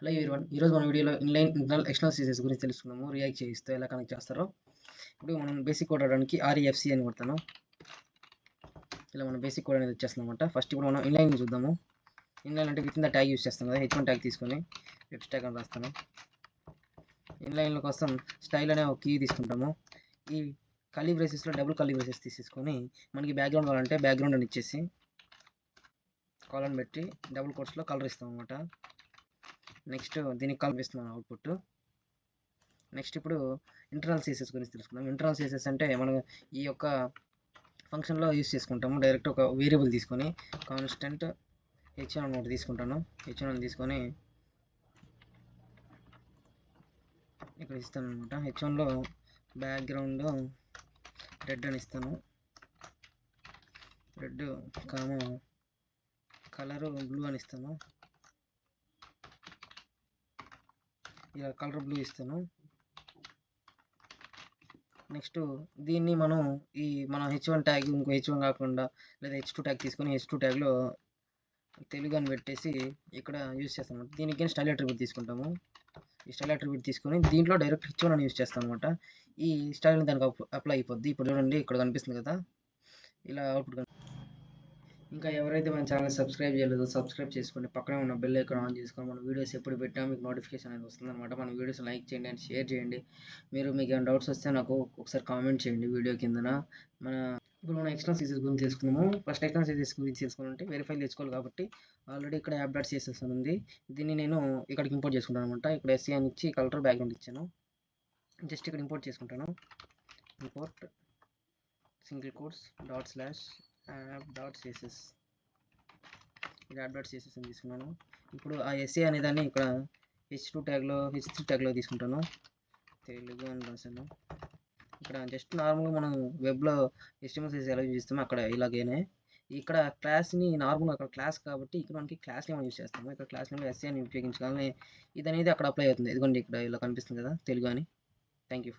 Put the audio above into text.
Hello everyone. ఈరోజు మన వీడియోలో ఇన్లైన్, ఇంటర్నల్, ఎక్స్టర్నల్ సీసెస్ గురించి తెలుసుకుందాము. రియాక్ట్ చేయిస్తూ ఎలా కనెక్ట్ చేస్తారో. ఇప్పుడు మనం బేసిక్ కోడ్ రావడానికి REFC అని కొడతాను. ఇలా మనం బేసిక్ కోడ్ అనేది వచ్చేస్తుంది అనమాట. ఫస్ట్ ఇప్పుడు మనం ఇన్లైన్ చూద్దాము. ఇన్లైన్ అంటే with in the tag use చేస్తాం కదా, H1 ట్యాగ్ తీసుకొని వెబ్ ట్యాగ్ అని రాస్తాను. ఇన్లైన్ల కోసం స్టైల్ అనే ఒక కీ తీసుకుంటాము. ఈ కర్లీ బ్రేసెస్లో డబుల్ కర్లీ బ్రేసెస్ తీసేసుకొని మనకి బ్యాక్గ్రౌండ్ కావాలంటే బ్యాక్గ్రౌండ్ అని ఇచ్చేసి కాలన్ పెట్టి డబుల్ కోట్స్లో కలర్ ఇస్తాం అనమాట. నెక్స్ట్ దీనికి కల్పిస్తున్నాను అవుట్పుట్. నెక్స్ట్ ఇప్పుడు ఇంటర్నల్ సీసెస్ గురించి తెలుసుకుందాం. ఇంటర్నల్ సీసెస్ అంటే మనం ఈ యొక్క ఫంక్షన్లో యూస్ చేసుకుంటాము. డైరెక్ట్ ఒక వేరియబుల్ తీసుకొని కాన్స్టెంట్ H1 ఒకటి తీసుకుంటాను. H1 తీసుకొని ఇక్కడ ఇస్తాను అనమాట. H1లో బ్యాక్గ్రౌండ్ రెడ్ అని ఇస్తాను. రెడ్ కామ కలరు బ్లూ అని ఇస్తాను. ఇలా కలర్ బ్లూ ఇస్తాను. నెక్స్ట్ దీన్ని మనం మన H1 ట్యాగ్ ఇంకో H1 కాకుండా లేదా H2 ట్యాగ్ తీసుకొని H2 ట్యాగ్లో తెలుగు అని పెట్టేసి ఇక్కడ యూజ్ చేస్తాం అనమాట. దీనికి స్టైల్ అట్రిబ్యూట్ తీసుకుంటాము. ఈ స్టైల్ అట్రిబ్యూట్ తీసుకొని దీంట్లో డైరెక్ట్ H1 అని యూజ్ చేస్తాం అనమాట. ఈ స్టైల్ దానికి అప్లై అయిపోద్ది. ఇప్పుడు చూడండి, ఇక్కడ కనిపిస్తుంది కదా, ఇలా అవుట్పుట్. ఇంకా ఎవరైతే మన ఛానల్ సబ్స్క్రైబ్ చేయలేదో సబ్స్క్రైబ్ చేసుకోండి. పక్కనే ఉన్న బెల్ ఐకాన్ ఆన్ చేసుకొని మన వీడియోస్ ఎప్పుడు పెట్టినా మీకు నోటిఫికేషన్ అనేది వస్తుంది అనమాట. మన వీడియోస్ లైక్ చేయండి అండ్ షేర్ చేయండి. మీకు ఏమైనా డౌట్స్ వస్తే నాకు ఒకసారి కామెంట్ చేయండి వీడియో కిందన. ఇప్పుడు మనం ఎక్స్టర్నల్ సీసెస్ గురించి తెలుసుకుందాము. ఫస్ట్ ఎక్స్టర్నల్ సీసెస్ గురించి తెలుసుకోవాలంటే వెరిఫై తెచ్చుకోవాలి. కాబట్టి ఆల్రెడీ ఇక్కడ యాప్ డాట్ CSS అని ఉంది. దీన్ని నేను ఇక్కడికి ఇంపోర్ట్ చేసుకుంటాను అనమాట. ఇక్కడ SC అని ఇచ్చి కలర్ బ్యాక్గ్రౌండ్ ఇచ్చాను. జస్ట్ ఇక్కడ ఇంపోర్ట్ చేసుకుంటాను. Import single quotes ./app.css .css అని తీసుకున్నాను. ఇప్పుడు ఆ SC అనే దాన్ని ఇక్కడ H2 ట్యాగ్లో H3 ట్యాగ్లో తీసుకుంటాను. తెలుగు అని రాశాను. ఇక్కడ జస్ట్ నార్మల్గా మనం వెబ్లో HTML CSS ఎలా యూజ్ చేస్తామో అక్కడ ఇలాగేనే. ఇక్కడ క్లాస్ని నార్మల్గా అక్కడ క్లాస్ కాబట్టి ఇక్కడ మనకి క్లాస్ నేమ్ యూజ్ చేస్తాము. ఇక్కడ క్లాస్ నేమ్లో SC అని ఉపయోగించగానే ఇది అనేది అక్కడ అప్లై అవుతుంది. ఇదిగోండి, ఇక్కడ ఇలా కనిపిస్తుంది కదా తెలుగు అని. Thank you.